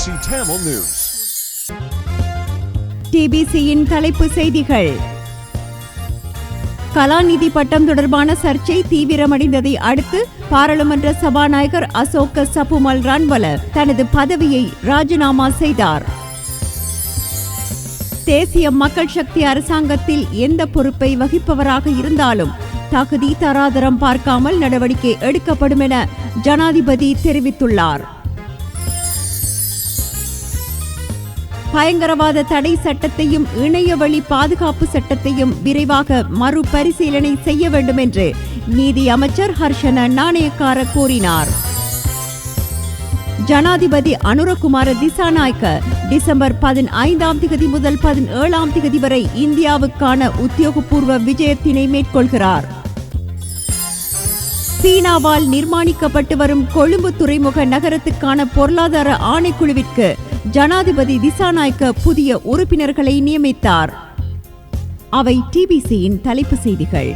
BBC Tamil News. டிபிசியின் தலைப்பு செய்திகள். கலாநிதி பட்டம் தொடர்பான சர்ச்சை தீவிரமடைந்ததை அடுத்து பாராளுமன்ற சபாநாயகர் அசோக சபுமல் ரன்வல தனது பதவியை ராஜினாமா செய்தார். தேசிய மக்கள் சக்தி அரசாங்கத்தில் எந்த பொறுப்பை வகிப்பவராக இருந்தாலும் தகுதி தராதரம் பார்க்காமல் நடவடிக்கை எடுக்கப்படும் என ஜனாதிபதி தெரிவித்துள்ளார். பயங்கரவாத தடை சட்டத்தையும் இணையவழி பாதுகாப்பு சட்டத்தையும் விரைவாக மறுபரிசீலனை செய்ய வேண்டும் என்று நீதி அமைச்சர் ஹர்ஷன நாணயக்கார கூறினார். ஜனாதிபதி அனுரகுமார திசாநாயக்க டிசம்பர் 15 முதல் 17 வரை இந்தியாவுக்கான உத்தியோகபூர்வ விஜயத்தினை மேற்கொள்கிறார். சீனாவால் நிர்மாணிக்கப்பட்டு வரும் கொழும்பு துறைமுக நகரத்துக்கான பொருளாதார ஆணைக்குழுவிற்கு ஜனாதிபதி திசாநாயக்க புதிய உறுப்பினர்களை நியமித்தார். அவை டிபிசியின் தலைப்பு செய்திகள்.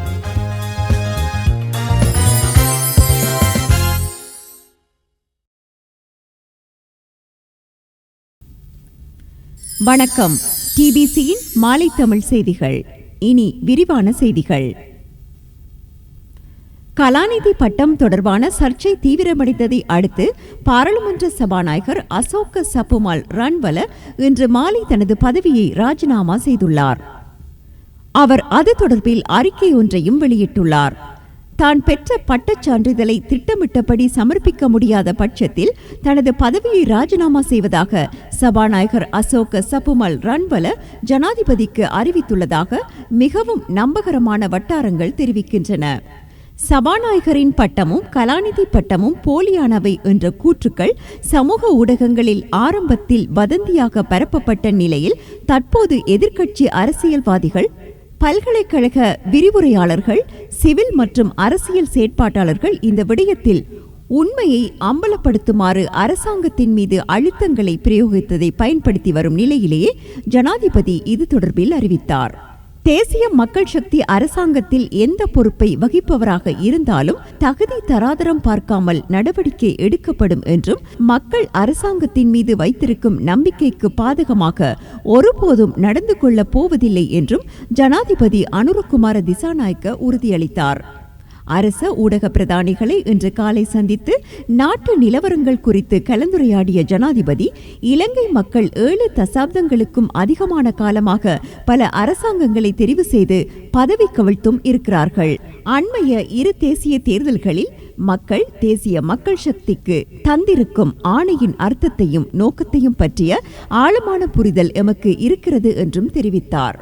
வணக்கம். டிபிசியின் மாலை தமிழ் செய்திகள். இனி விரிவான செய்திகள். கலாநிதி பட்டம் தொடர்பான சர்ச்சை தீவிரமடைந்ததை அடுத்து பாராளுமன்ற சபாநாயகர் அசோக சபுமல் ரன்வல இன்று மாலை தனது பதவியை ராஜினாமா செய்துள்ளார். அவர் அது தொடர்பில் அறிக்கை ஒன்றையும் வெளியிட்டுள்ளார். தான் பெற்ற பட்டச் சான்றிதழை திட்டமிட்டபடி சமர்ப்பிக்க முடியாத பட்சத்தில் தனது பதவியை ராஜினாமா செய்வதாக சபாநாயகர் அசோக சபுமல் ரன்வல ஜனாதிபதிக்கு அறிவித்துள்ளதாக மிகவும் நம்பகரமான வட்டாரங்கள் தெரிவிக்கின்றன. சபாநாயகரின் பட்டமும் கலாநிதி பட்டமும் போலியானவை என்ற கூற்றுக்கள் சமூக ஊடகங்களில் ஆரம்பத்தில் வதந்தியாக பரப்பப்பட்ட நிலையில் தற்போது எதிர்க்கட்சி அரசியல்வாதிகள், பல்கலைக்கழக விரிவுரையாளர்கள், சிவில் மற்றும் அரசியல் செயற்பாட்டாளர்கள் இந்த விடயத்தில் உண்மையை அம்பலப்படுத்துமாறு அரசாங்கத்தின் மீது அழுத்தங்களை பிரயோகித்ததை பயன்படுத்தி வரும் நிலையிலேயே ஜனாதிபதி இது தொடர்பில் அறிவித்தார். தேசிய மக்கள் சக்தி அரசாங்கத்தில் எந்த பொறுப்பை வகிப்பவராக இருந்தாலும் தகுதி தராதரம் பார்க்காமல் நடவடிக்கை எடுக்கப்படும் என்றும் மக்கள் அரசாங்கத்தின் மீது வைத்திருக்கும் நம்பிக்கைக்கு பாதகமாக ஒருபோதும் நடந்து கொள்ளப் போவதில்லை என்றும் ஜனாதிபதி அனுரகுமார திசாநாயக்க உறுதியளித்தார். அரச ஊடக பிரதானிகளை இன்று காலை சந்தித்து நாட்டு நிலவரங்கள் குறித்து கலந்துரையாடிய ஜனாதிபதி, இலங்கை மக்கள் 7 தசாப்தங்களுக்கும் அதிகமான காலமாக பல அரசாங்கங்களை தெரிவு செய்து பதவி கவிழ்த்தும் இருக்கிறார்கள். அண்மைய 2 தேசிய தேர்தல்களில் மக்கள் தேசிய மக்கள் சக்திக்கு தந்திருக்கும் ஆணையின் அர்த்தத்தையும் நோக்கத்தையும் பற்றிய ஆழமான புரிதல் எமக்கு இருக்கிறது என்றும் தெரிவித்தார்.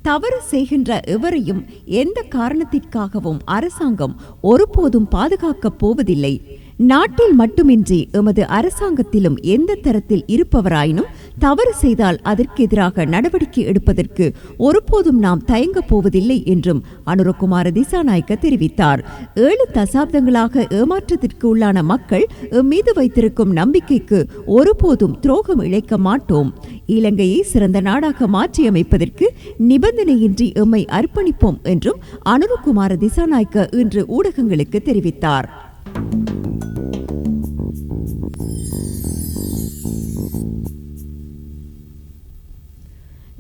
தவறு செய்கின்ற எவரையும் எந்த காரணத்திற்காகவும் அரசாங்கம் ஒருபோதும் பாதுகாக்கப் போவதில்லை. நாட்டில் மட்டுமின்றி எமது அரசாங்கத்திலும் எந்த தரத்தில் இருப்பவராயினும் தவறு செய்தால் அதற்கு எதிராக நடவடிக்கை எடுப்பதற்கு ஒருபோதும் நாம் தயங்கப் போவதில்லை என்றும் அனுரகுமார திசாநாயக்க தெரிவித்தார். 7 தசாப்தங்களாக ஏமாற்றத்திற்கு உள்ளான மக்கள் மீது வைத்திருக்கும் நம்பிக்கைக்கு ஒருபோதும் துரோகம் இழைக்க மாட்டோம். இலங்கையை சிறந்த நாடாக மாற்றியமைப்பதற்கு நிபந்தனையின்றி எம்மை அர்ப்பணிப்போம் என்றும் அனுரகுமார திசாநாயக்க இன்று ஊடகங்களுக்கு தெரிவித்தார்.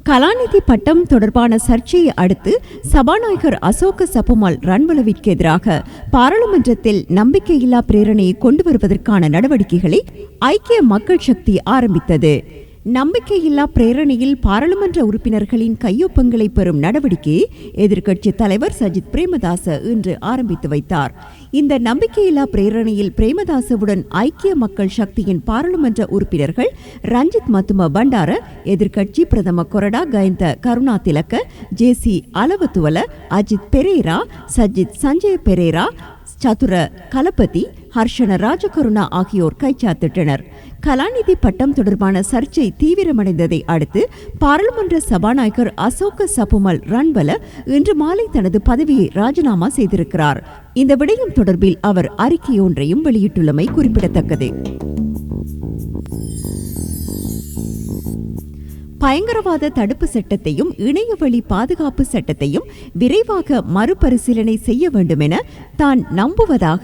கலாநிதி பட்டம் தொடர்பான சர்ச்சையை அடுத்து சபாநாயகர் அசோக சபுமல் ரன்வலவிற்கு எதிராக பாராளுமன்றத்தில் நம்பிக்கையில்லா பிரேரணையை கொண்டு வருவதற்கான நடவடிக்கைகளை ஐக்கிய மக்கள் சக்தி ஆரம்பித்தது. நம்பிக்கையில்லா பிரேரணையில் பாராளுமன்ற உறுப்பினர்களின் கையொப்பங்களை பெறும் நடவடிக்கையை எதிர்க்கட்சி தலைவர் சஜித் பிரேமதாச இன்று ஆரம்பித்து வைத்தார். இந்த நம்பிக்கையில்லா பிரேரணையில் பிரேமதாசவுடன் ஐக்கிய மக்கள் சக்தியின் பாராளுமன்ற உறுப்பினர்கள் ரஞ்சித் மத்தும பண்டார, எதிர்க்கட்சி பிரதம கொரடா கயந்த கருணா திலக்க, ஜேசி அலவத்துவல, அஜித் பெரேரா, சஜித் சஞ்சய பெரேரா, சதுர கலபதி, ஹர்ஷன ராஜகருணா ஆகியோர் கைச்சாத்திட்டனர். கலாநிதி பட்டம் தொடர்பான சர்ச்சை தீவிரமடைந்ததை அடுத்து பாராளுமன்ற சபாநாயகர் அசோக சபுமல் ரன்வல இன்று மாலை தனது பதவியை ராஜினாமா செய்திருக்கிறார். இந்த விடயம் தொடர்பில் அவர் அறிக்கையொன்றையும் வெளியிட்டுள்ளமை குறிப்பிடத்தக்கது. பயங்கரவாத தடுப்பு சட்டத்தையும் இணையவழி பாதுகாப்பு சட்டத்தையும் விரைவாக மறுபரிசீலனை செய்ய வேண்டும் என தான் நம்புவதாக,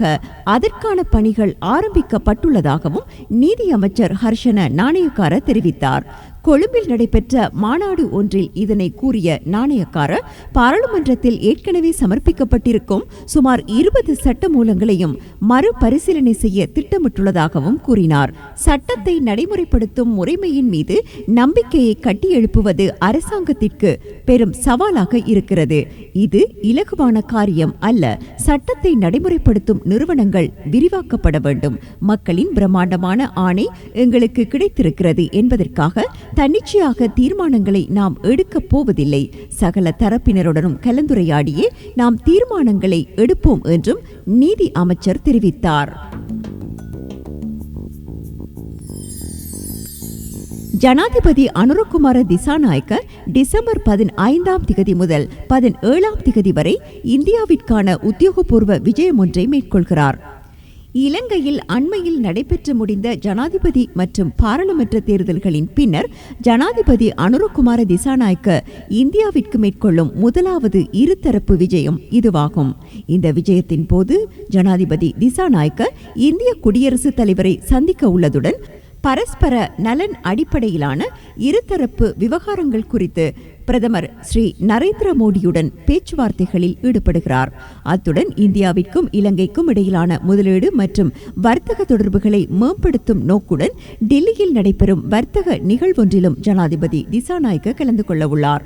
அதற்கான பணிகள் ஆரம்பிக்கப்பட்டுள்ளதாகவும் நீதி அமைச்சர் ஹர்ஷன நாணயக்கார தெரிவித்தார். கொழும்பில் நடைபெற்ற மாநாடு ஒன்றில் இதனை கூறிய நாணயக்கார, பாராளுமன்றத்தில் ஏற்கனவே சமர்ப்பிக்கப்பட்டிருக்கும் சுமார் 20 சட்ட மூலங்களையும் மறுபரிசீலனை செய்ய திட்டமிட்டுள்ளதாகவும் கூறினார். சட்டத்தை நடைமுறைப்படுத்தும் முறைமையின் மீது நம்பிக்கையை கட்டியெழுப்புவது அரசாங்கத்திற்கு பெரும் சவாலாக இருக்கிறது. இது இலகுவான காரியம் அல்ல. சட்டத்தை நடைமுறைப்படுத்தும் நிறுவனங்கள் விரிவாக்கப்பட வேண்டும். மக்களின் பிரம்மாண்டமான ஆணை எங்களுக்கு கிடைத்திருக்கிறது என்பதற்காக தன்னிச்சையாக தீர்மானங்களை நாம் எடுக்கப் போவதில்லை. சகல தரப்பினருடனும் கலந்துரையாடியே நாம் தீர்மானங்களை எடுப்போம் என்றும் நீதி அமைச்சர் தெரிவித்தார். ஜனாதிபதி அனுரகுமார திசாநாயக்க டிசம்பர் 15 முதல் 17 வரை இந்தியாவிற்கான உத்தியோகபூர்வ விஜயம் ஒன்றை மேற்கொள்கிறார். இலங்கையில் அண்மையில் நடைபெற்று முடிந்த ஜனாதிபதி மற்றும் பாராளுமன்ற தேர்தல்களின் பின்னர் ஜனாதிபதி அனுரகுமார திசாநாயக்க இந்தியாவிற்கு மேற்கொள்ளும் முதலாவது இருதரப்பு விஜயம் இதுவாகும். இந்த விஜயத்தின் போது ஜனாதிபதி திசாநாயக்க இந்திய குடியரசுத் தலைவரை சந்திக்க உள்ளதுடன் பரஸ்பர நலன் அடிப்படையிலான இருதரப்பு விவகாரங்கள் குறித்து பிரதமர் ஸ்ரீ நரேந்திர மோடியுடன் பேச்சுவார்த்தைகளில் ஈடுபடுகிறார். அத்துடன் இந்தியாவிற்கும் இலங்கைக்கும் இடையிலான முதலீடு மற்றும் வர்த்தக தொடர்புகளை மேம்படுத்தும் நோக்குடன் டெல்லியில் நடைபெறும் வர்த்தக நிகழ்வொன்றிலும் ஜனாதிபதி திசாநாயக்க கலந்து கொள்ள உள்ளார்.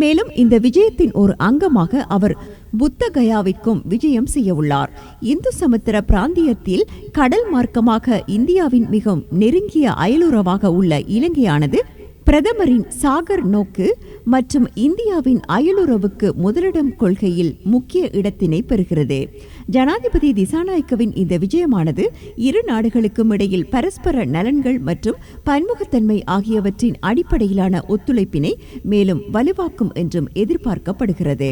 மேலும் இந்த விஜயத்தின் ஒரு அங்கமாக அவர் புத்த கயாவிற்கும் விஜயம் செய்ய உள்ளார். இந்து சமுத்திர பிராந்தியத்தில் கடல் மார்க்கமாக இந்தியாவின் மிகவும் நெருங்கிய அயலுறவாக உள்ள இலங்கையானது பிரதமரின் சாகர் நோக்கு மற்றும் இந்தியாவின் அயலுறவுக்கு முதலிடம் கொள்கையில் முக்கிய இடத்தினை பெறுகிறது. ஜனாதிபதி திசாநாயக்கவின் இந்த விஜயமானது இரு நாடுகளுக்கும் இடையில் பரஸ்பர நலன்கள் மற்றும் பன்முகத்தன்மை ஆகியவற்றின் அடிப்படையிலான ஒத்துழைப்பினை மேலும் வலுவாக்கும் என்றும் எதிர்பார்க்கப்படுகிறது.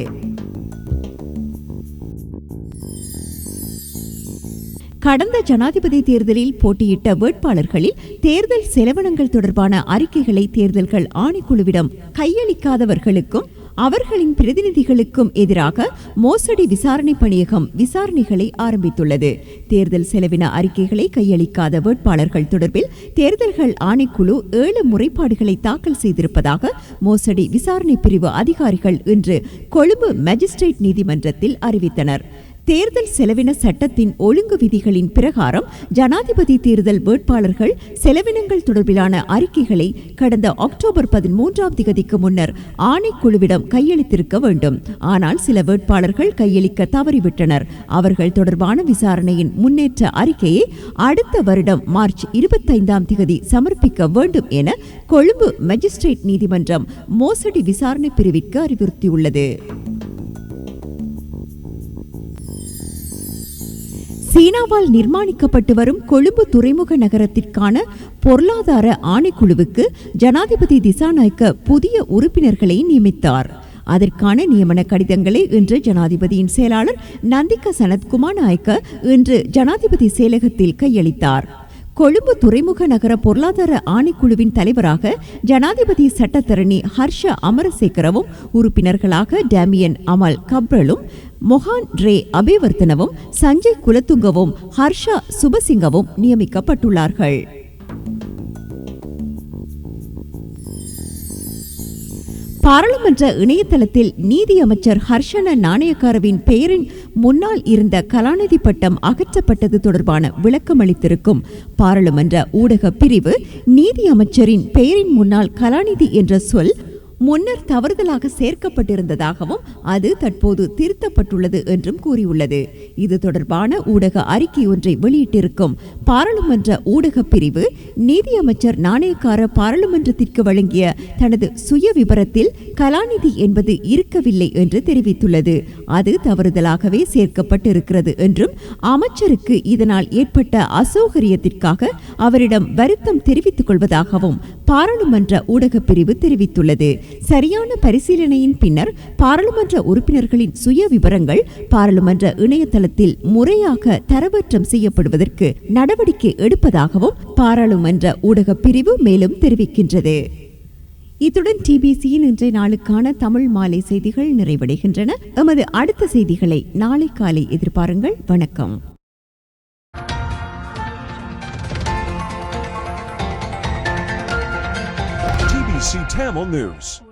கடந்த ஜனாதிபதி தேர்தலில் போட்டியிட்ட வேட்பாளர்களில் தேர்தல் செலவினங்கள் தொடர்பான அறிக்கைகளை தேர்தல்கள் ஆணைக்குழுவிடம் கையளிக்காதவர்களுக்கும் அவர்களின் பிரதிநிதிகளுக்கும் எதிராக மோசடி விசாரணை பணியகம் விசாரணைகளை ஆரம்பித்துள்ளது. தேர்தல் செலவின அறிக்கைகளை கையளிக்காத வேட்பாளர்கள் தொடர்பில் தேர்தல்கள் ஆணைக்குழு 7 முறைப்பாடுகளை தாக்கல் செய்திருப்பதாக மோசடி விசாரணை பிரிவு அதிகாரிகள் இன்று கொழும்பு மேஜிஸ்ட்ரேட் நீதிமன்றத்தில் அறிவித்தனர். தேர்தல் செலவின சட்டத்தின் ஒழுங்கு விதிகளின் பிரகாரம் ஜனாதிபதி தேர்தல் வேட்பாளர்கள் செலவினங்கள் தொடர்பிலான அறிக்கைகளை கடந்த அக்டோபர் 13 முன்னர் ஆணைக்குழுவிடம் கையளித்திருக்க வேண்டும். ஆனால் சில வேட்பாளர்கள் கையளிக்க தவறிவிட்டனர். அவர்கள் தொடர்பான விசாரணையின் முன்னேற்ற அறிக்கையை அடுத்த வருடம் மார்ச் 25 சமர்ப்பிக்க வேண்டும் என கொழும்பு மேஜிஸ்ட்ரேட் நீதிமன்றம் மோசடி விசாரணை பிரிவிற்கு அறிவுறுத்தியுள்ளது. சீனாவால் நிர்மாணிக்கப்பட்டு வரும் கொழும்பு துறைமுக நகரத்திற்கான பொருளாதார ஆணைக்குழுவுக்கு ஜனாதிபதி திசாநாயக்க புதிய உறுப்பினர்களை நியமித்தார். அதற்கான நியமன கடிதங்களை இன்று ஜனாதிபதியின் செயலாளர் நந்திக சனத்குமார் நாயக்க இன்று ஜனாதிபதி செயலகத்தில் கையளித்தார். கொழும்பு துறைமுக நகர பொருளாதார ஆணைக்குழுவின் தலைவராக ஜனாதிபதி சட்டத்தரணி ஹர்ஷ அமரசேகரவும், உறுப்பினர்களாக டேமியன் அமல் கப்ரலும், மொஹான் ரே அபேவர்த்தனவும், சஞ்சய் குலத்துங்கவும், ஹர்ஷா சுபசிங்கவும் நியமிக்கப்பட்டுள்ளார்கள். பாராளுமன்ற இணையதளத்தில் நீதி அமைச்சர் ஹர்ஷன நாணயக்காரவின் பெயரின் முன்னால் இருந்த கலாநிதி பட்டம் அகற்றப்பட்டது தொடர்பான விளக்கமளித்திருக்கும் பாராளுமன்ற ஊடக பிரிவு, நீதி அமைச்சரின் பெயரின் முன்னால் கலாநிதி என்ற சொல் முன்னர் தவறுதலாக சேர்க்கப்பட்டிருந்ததாகவும் அது தற்போது திருத்தப்பட்டுள்ளது என்றும் கூறியுள்ளது. இது தொடர்பான ஊடக அறிக்கை ஒன்றை வெளியிட்டிருக்கும் பாராளுமன்ற ஊடக பிரிவு, நீதியமைச்சர் நாணயக்கார பாராளுமன்றத்திற்கு வழங்கிய தனது சுய விபரத்தில் கலாநிதி என்பது இருக்கவில்லை என்று தெரிவித்துள்ளது. அது தவறுதலாகவே சேர்க்கப்பட்டிருக்கிறது என்றும் அமைச்சருக்கு இதனால் ஏற்பட்ட அசௌகரியத்திற்காக அவரிடம் வருத்தம் தெரிவித்துக் கொள்வதாகவும் பாராளுமன்ற ஊடக பிரிவு தெரிவித்துள்ளது. சரியான பரிசீலனையின் பின்னர் பாராளுமன்ற உறுப்பினர்களின் சுய விவரங்கள் பாராளுமன்ற இணையதளத்தில் முறையாக தரவேற்றம் செய்யப்படுவதற்கு நடவடிக்கை எடுப்பதாகவும் பாராளுமன்ற ஊடக பிரிவு மேலும் தெரிவிக்கின்றது. இத்துடன் டிபிசியின் இன்றைய நாளுக்கான தமிழ் மாலை செய்திகள் நிறைவடைகின்றன. எமது அடுத்த செய்திகளை நாளை காலை எதிர்பாருங்கள். வணக்கம். TBC Tamil News.